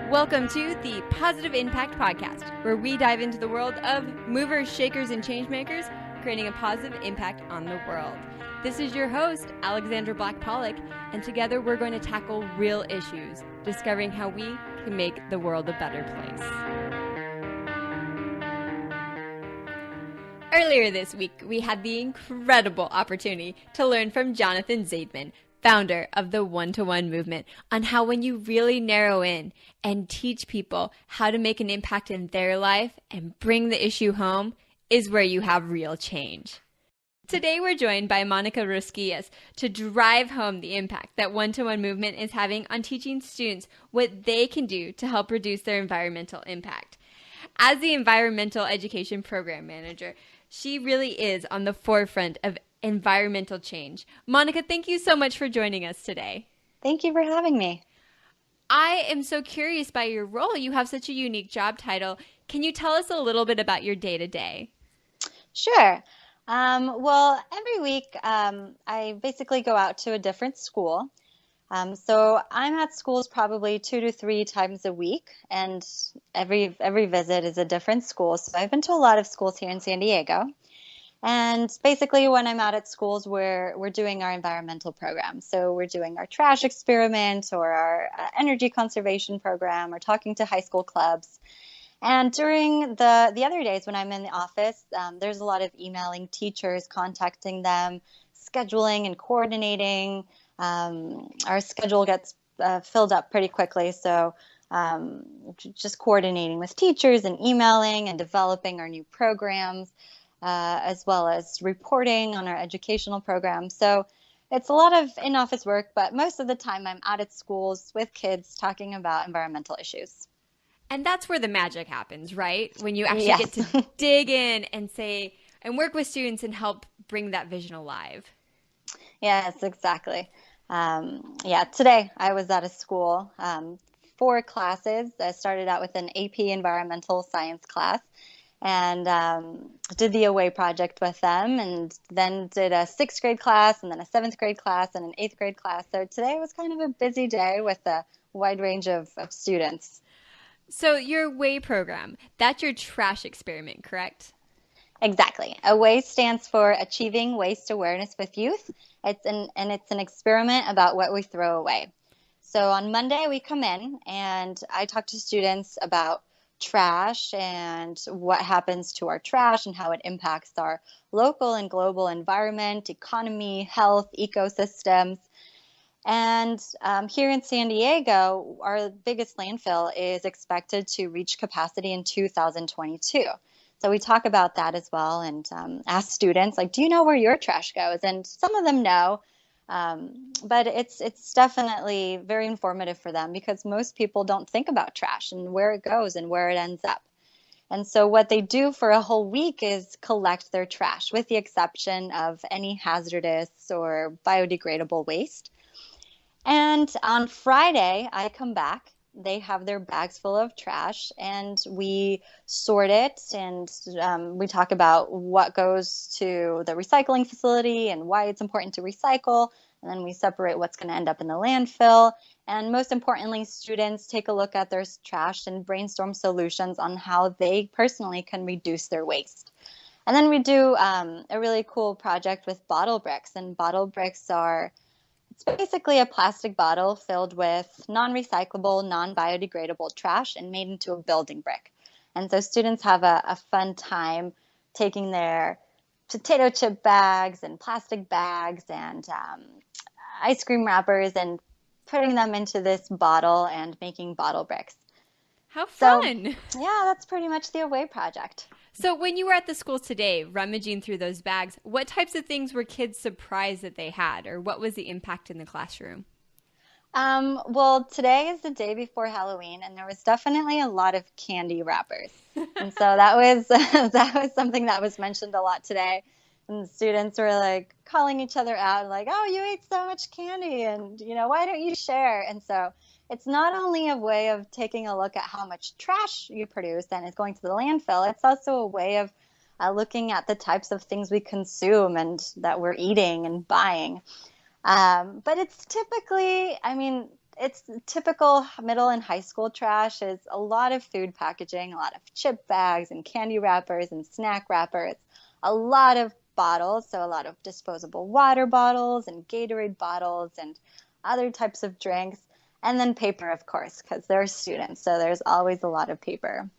Welcome to the Positive Impact Podcast, where we dive into the world of movers, shakers, and changemakers, creating a positive impact on the world. This is your host, Alexandra Black-Pollock, and together we're going to tackle real issues, discovering how we can make the world a better place. Earlier this week, we had the incredible opportunity to learn from Jonathan Zaidman, founder of the One-to-One movement, on how when you really narrow in and teach people how to make an impact in their life and bring the issue home is where you have real change. Today we're joined by Monica Rosquillas to drive home the impact that One-to-One movement is having on teaching students what they can do to help reduce their environmental impact. As the environmental education program manager, she really is on the forefront of environmental change. Monica, thank you so much for joining us today. Thank you for having me. I am so curious by your role. You have such a unique job title. Can you tell us a little bit about your day-to-day? Sure. Well, every week I basically go out to a different school. So I'm at schools probably 2 to 3 times a week, and every visit is a different school. So I've been to a lot of schools here in San Diego. And basically when I'm out at schools, we're doing our environmental program. So we're doing our trash experiment or our energy conservation program or talking to high school clubs. And during the other days when I'm in the office, there's a lot of emailing teachers, contacting them, scheduling and coordinating. Our schedule gets filled up pretty quickly. So just coordinating with teachers and emailing and developing our new programs. As well as reporting on our educational program. So it's a lot of in-office work, but most of the time I'm out at schools with kids talking about environmental issues. And that's where the magic happens, right? When you actually get to dig in and say, and work with students and help bring that vision alive. Yes, exactly. Today I was at a school, 4 classes. I started out with an AP environmental science class. And did the away project with them, and then did a 6th grade class, and then a 7th grade class, and an 8th grade class. So today was kind of a busy day with a wide range of students. So your away program, that's your trash experiment, correct? Exactly. AWAY stands for Achieving Waste Awareness with Youth. It's an experiment about what we throw away. So on Monday we come in, and I talk to students about trash and what happens to our trash and how it impacts our local and global environment, economy, health, ecosystems. And here in San Diego, our biggest landfill is expected to reach capacity in 2022. So we talk about that as well and ask students, like, do you know where your trash goes? And some of them know. But it's definitely very informative for them because most people don't think about trash and where it goes and where it ends up. And so what they do for a whole week is collect their trash, with the exception of any hazardous or biodegradable waste. And on Friday, I come back. They have their bags full of trash, and we sort it, and we talk about what goes to the recycling facility and why it's important to recycle, and then we separate what's going to end up in the landfill. And most importantly, students take a look at their trash and brainstorm solutions on how they personally can reduce their waste. And then we do a really cool project with bottle bricks, and bottle bricks it's basically a plastic bottle filled with non-recyclable, non-biodegradable trash and made into a building brick. And so students have a fun time taking their potato chip bags and plastic bags and ice cream wrappers and putting them into this bottle and making bottle bricks. How fun! So, yeah, that's pretty much the Away project. So when you were at the schools today, rummaging through those bags, what types of things were kids surprised that they had, or what was the impact in the classroom? Well, today is the day before Halloween, and there was definitely a lot of candy wrappers. And so that was something that was mentioned a lot today. And the students were like calling each other out, like, "Oh, you ate so much candy, and why don't you share?" And so it's not only a way of taking a look at how much trash you produce and it's going to the landfill, it's also a way of looking at the types of things we consume and that we're eating and buying. But it's typically, it's typical middle and high school trash is a lot of food packaging, a lot of chip bags and candy wrappers and snack wrappers, a lot of bottles, so a lot of disposable water bottles and Gatorade bottles and other types of drinks, and then paper, of course, because they're students, so there's always a lot of paper.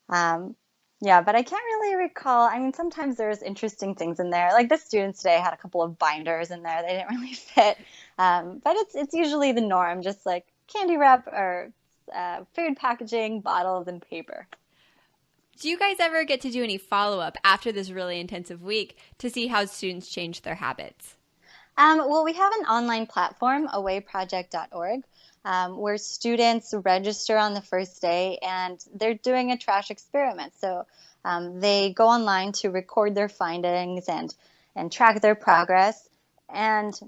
Um, yeah, but I can't really recall. I mean, sometimes there's interesting things in there. Like the students today had a couple of binders in there. They didn't really fit. But it's usually the norm, just like candy wrap or food packaging, bottles, and paper. Do you guys ever get to do any follow-up after this really intensive week to see how students change their habits? Well, we have an online platform, awayproject.org, where students register on the first day and they're doing a trash experiment. So they go online to record their findings and track their progress. And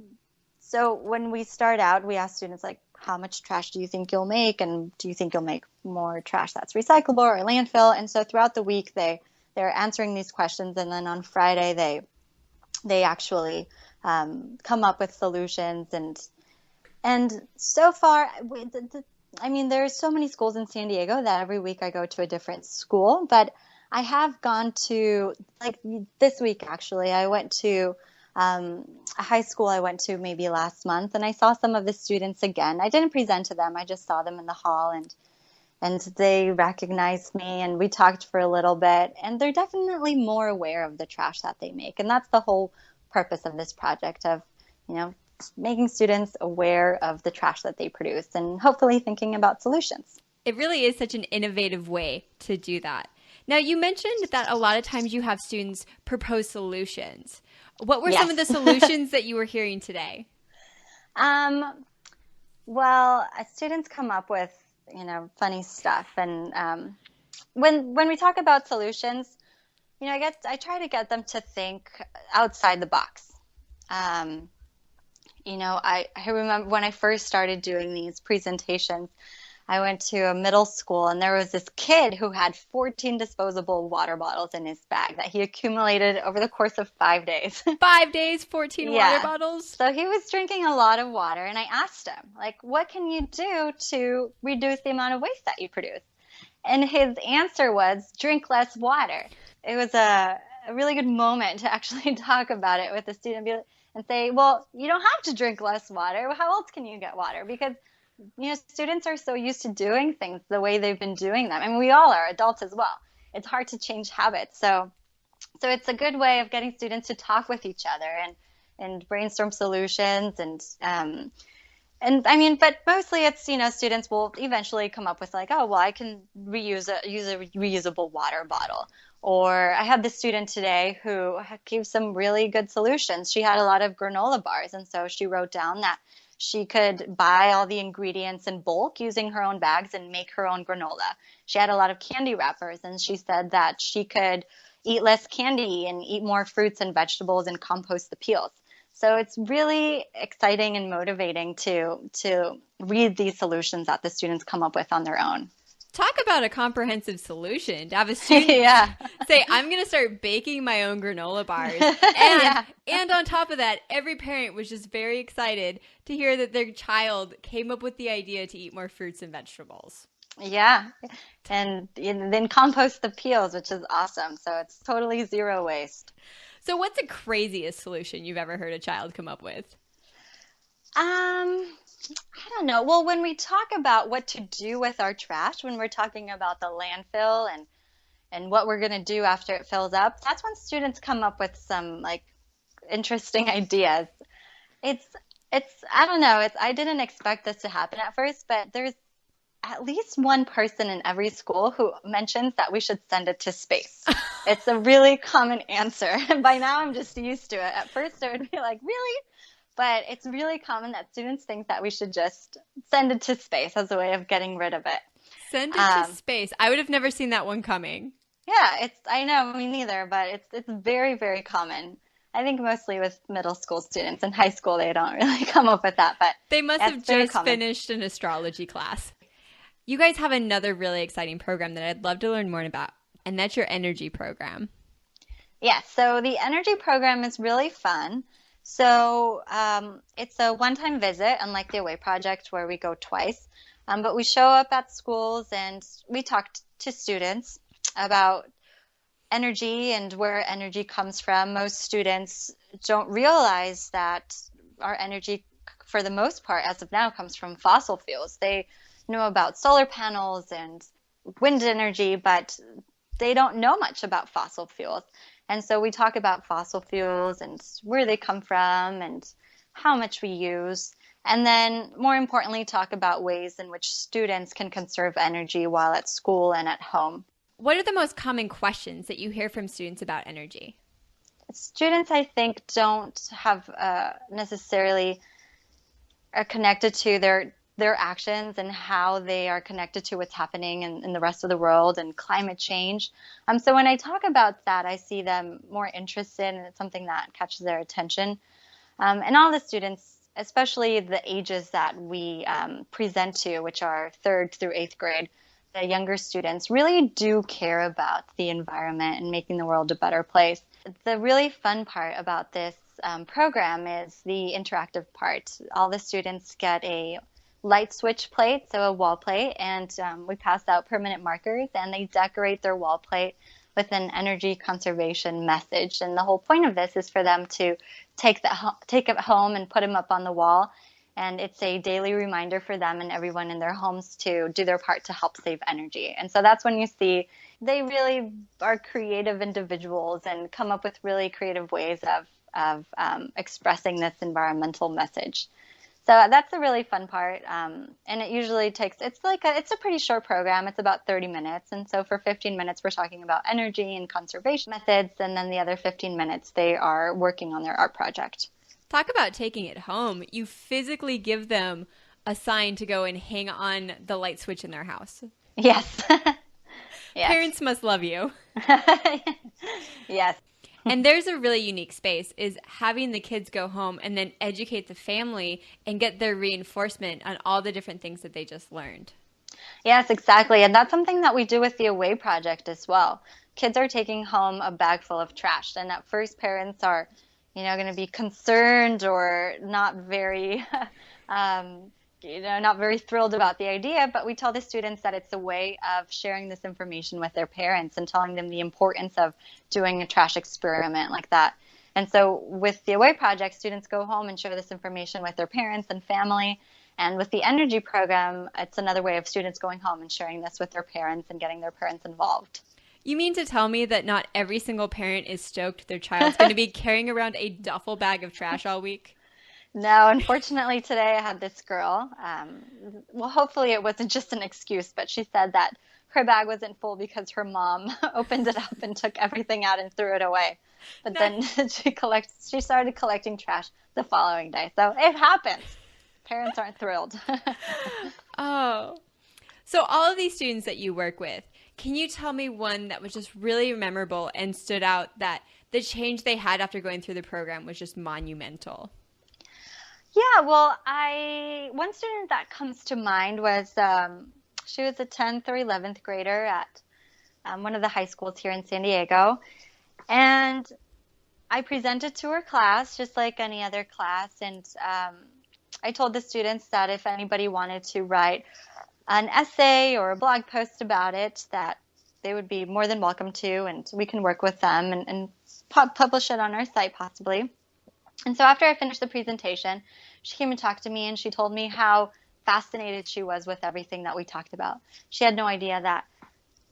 so when we start out, we ask students, like, how much trash do you think you'll make? And do you think you'll make more trash that's recyclable or landfill? And so throughout the week, they're answering these questions. And then on Friday, they actually come up with solutions. And so far, I mean, there's so many schools in San Diego that every week I go to a different school. But I have gone to, like this week, actually, I went to a high school I went to maybe last month, and I saw some of the students again. I didn't present to them. I just saw them in the hall, and they recognized me, and we talked for a little bit, and they're definitely more aware of the trash that they make. And that's the whole purpose of this project, of, making students aware of the trash that they produce and hopefully thinking about solutions. It really is such an innovative way to do that. Now, you mentioned that a lot of times you have students propose solutions. What were some of the solutions that you were hearing today? Well, students come up with, funny stuff. And when we talk about solutions, I try to get them to think outside the box. I remember when I first started doing these presentations, I went to a middle school, and there was this kid who had 14 disposable water bottles in his bag that he accumulated over the course of 5 days. 5 days, 14 water bottles? So he was drinking a lot of water, and I asked him, what can you do to reduce the amount of waste that you produce? And his answer was, drink less water. It was a really good moment to actually talk about it with the student and say, well, you don't have to drink less water. How else can you get water? Because students are so used to doing things the way they've been doing them. I mean, we all are, adults as well. It's hard to change habits. So it's a good way of getting students to talk with each other and brainstorm solutions. And I mean, but mostly it's, students will eventually come up with I can use a reusable water bottle. Or I had this student today who gave some really good solutions. She had a lot of granola bars, and so she wrote down that she could buy all the ingredients in bulk using her own bags and make her own granola. She had a lot of candy wrappers, and she said that she could eat less candy and eat more fruits and vegetables and compost the peels. So it's really exciting and motivating to read these solutions that the students come up with on their own. Talk about a comprehensive solution to have a student say, I'm going to start baking my own granola bars. And on top of that, every parent was just very excited to hear that their child came up with the idea to eat more fruits and vegetables. Yeah. And then compost the peels, which is awesome. So it's totally zero waste. So what's the craziest solution you've ever heard a child come up with? I don't know. Well, when we talk about what to do with our trash, when we're talking about the landfill and what we're going to do after it fills up, that's when students come up with some interesting ideas. It's I don't know. I didn't expect this to happen at first, but there's at least one person in every school who mentions that we should send it to space. It's a really common answer. And by now I'm just used to it. At first I would be like, really? But it's really common that students think that we should just send it to space as a way of getting rid of it. Send it to space. I would have never seen that one coming. Yeah, I know, me neither, but it's very, very common. I think mostly with middle school students. In high school, they don't really come up with that. But they must have just finished an astrology class. You guys have another really exciting program that I'd love to learn more about, and that's your energy program. Yeah, so the energy program is really fun. So it's a one-time visit, unlike the Away Project where we go twice. But we show up at schools and we talk to students about energy and where energy comes from. Most students don't realize that our energy, for the most part, as of now, comes from fossil fuels. They know about solar panels and wind energy, but they don't know much about fossil fuels. And so we talk about fossil fuels and where they come from and how much we use. And then, more importantly, talk about ways in which students can conserve energy while at school and at home. What are the most common questions that you hear from students about energy? Students, I think, don't have necessarily are connected to their actions and how they are connected to what's happening in the rest of the world and climate change. So when I talk about that, I see them more interested, and it's something that catches their attention. And all the students, especially the ages that we present to, which are 3rd through 8th grade, the younger students really do care about the environment and making the world a better place. The really fun part about this program is the interactive part. All the students get a light switch plate, so a wall plate, and we pass out permanent markers, and they decorate their wall plate with an energy conservation message. And the whole point of this is for them to take it home and put them up on the wall. And it's a daily reminder for them and everyone in their homes to do their part to help save energy. And so that's when you see they really are creative individuals and come up with really creative ways of expressing this environmental message. So that's a really fun part. And it usually it's a pretty short program. It's about 30 minutes. And so for 15 minutes, we're talking about energy and conservation methods. And then the other 15 minutes, they are working on their art project. Talk about taking it home. You physically give them a sign to go and hang on the light switch in their house. Yes. Yes. Parents must love you. Yes. And there's a really unique space is having the kids go home and then educate the family and get their reinforcement on all the different things that they just learned. Yes, exactly. And that's something that we do with the Away Project as well. Kids are taking home a bag full of trash. And at first parents are going to be concerned or not very, not very thrilled about the idea. But we tell the students that it's a way of sharing this information with their parents and telling them the importance of doing a trash experiment like that. And so with the Away Project, students go home and share this information with their parents and family. And with the energy program, it's another way of students going home and sharing this with their parents and getting their parents involved. You mean to tell me that not every single parent is stoked their child's going to be carrying around a duffel bag of trash all week? No, unfortunately today I had this girl. Well, hopefully it wasn't just an excuse, but she said that her bag wasn't full because her mom opened it up and took everything out and threw it away. But then she started collecting trash the following day. So it happens. Parents aren't thrilled. Oh. So all of these students that you work with, can you tell me one that was just really memorable and stood out that the change they had after going through the program was just monumental? Yeah, well, one student that comes to mind was she was a 10th or 11th grader at one of the high schools here in San Diego. And I presented to her class just like any other class. And I told the students that if anybody wanted to write an essay or a blog post about it, that they would be more than welcome to, and we can work with them and publish it on our site possibly. And so after I finished the presentation, she came and talked to me, and she told me how fascinated she was with everything that we talked about. She had no idea that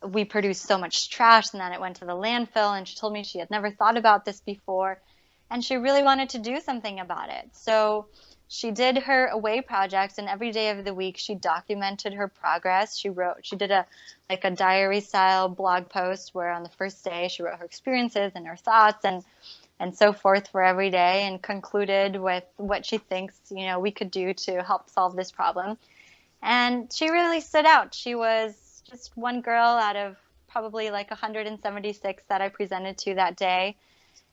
we produced so much trash and that it went to the landfill, and she told me she had never thought about this before, and she really wanted to do something about it. So she did her Away project, and every day of the week she documented her progress. She did a diary style blog post where on the first day she wrote her experiences and her thoughts and so forth for every day, and concluded with what she thinks, we could do to help solve this problem. And she really stood out. She was just one girl out of probably 176 that I presented to that day.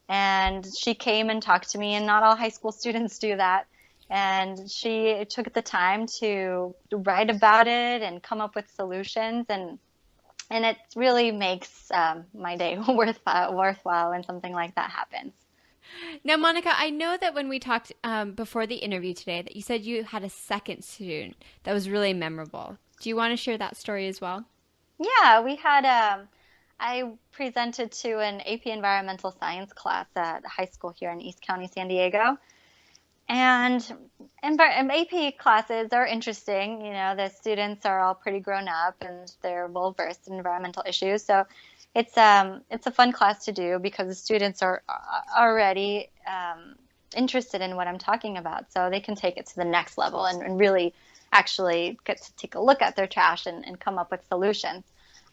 And she came and talked to me, and not all high school students do that. And she took the time to write about it and come up with solutions, and it really makes my day worthwhile when something like that happens. Now, Monica, I know that when we talked before the interview today that you said you had a second student that was really memorable. Do you want to share that story as well? Yeah, we had I presented to an AP Environmental Science class at high school here in East County, San Diego. And AP classes are interesting. The students are all pretty grown up and they're well versed in environmental issues. So it's a fun class to do because the students are already interested in what I'm talking about. So they can take it to the next level and really actually get to take a look at their trash and come up with solutions.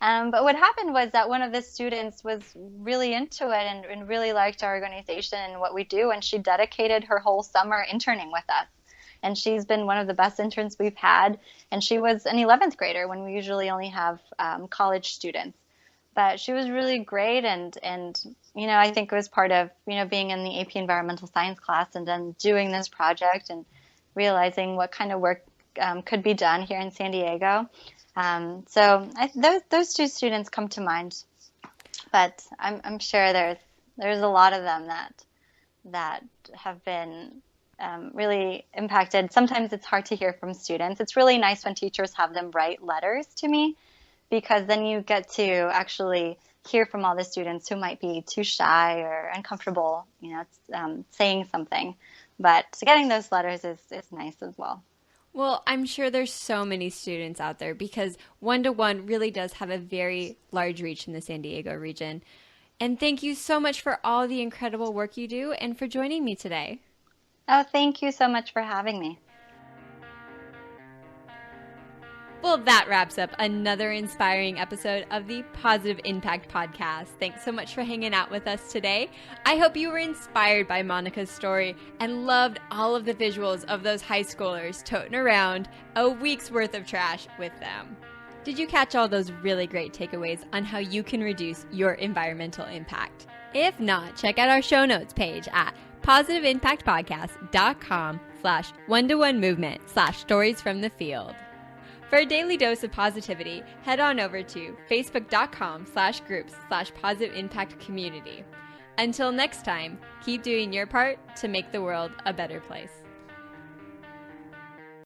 But what happened was that one of the students was really into it and really liked our organization and what we do, and she dedicated her whole summer interning with us. And she's been one of the best interns we've had, and she was an 11th grader when we usually only have college students. But she was really great, and I think it was part of, being in the AP Environmental Science class and then doing this project and realizing what kind of work could be done here in San Diego. So those two students come to mind, but I'm sure there's a lot of them that have been really impacted. Sometimes it's hard to hear from students. It's really nice when teachers have them write letters to me, because then you get to actually hear from all the students who might be too shy or uncomfortable, saying something. But getting those letters is nice as well. Well, I'm sure there's so many students out there because one-to-one really does have a very large reach in the San Diego region. And thank you so much for all the incredible work you do and for joining me today. Oh, thank you so much for having me. Well, that wraps up another inspiring episode of the Positive Impact Podcast. Thanks so much for hanging out with us today. I hope you were inspired by Monica's story and loved all of the visuals of those high schoolers toting around a week's worth of trash with them. Did you catch all those really great takeaways on how you can reduce your environmental impact? If not, check out our show notes page at positiveimpactpodcast.com/one-to-one-movement/stories from the field. For a daily dose of positivity, head on over to facebook.com/groups/positive impact community. Until next time, keep doing your part to make the world a better place.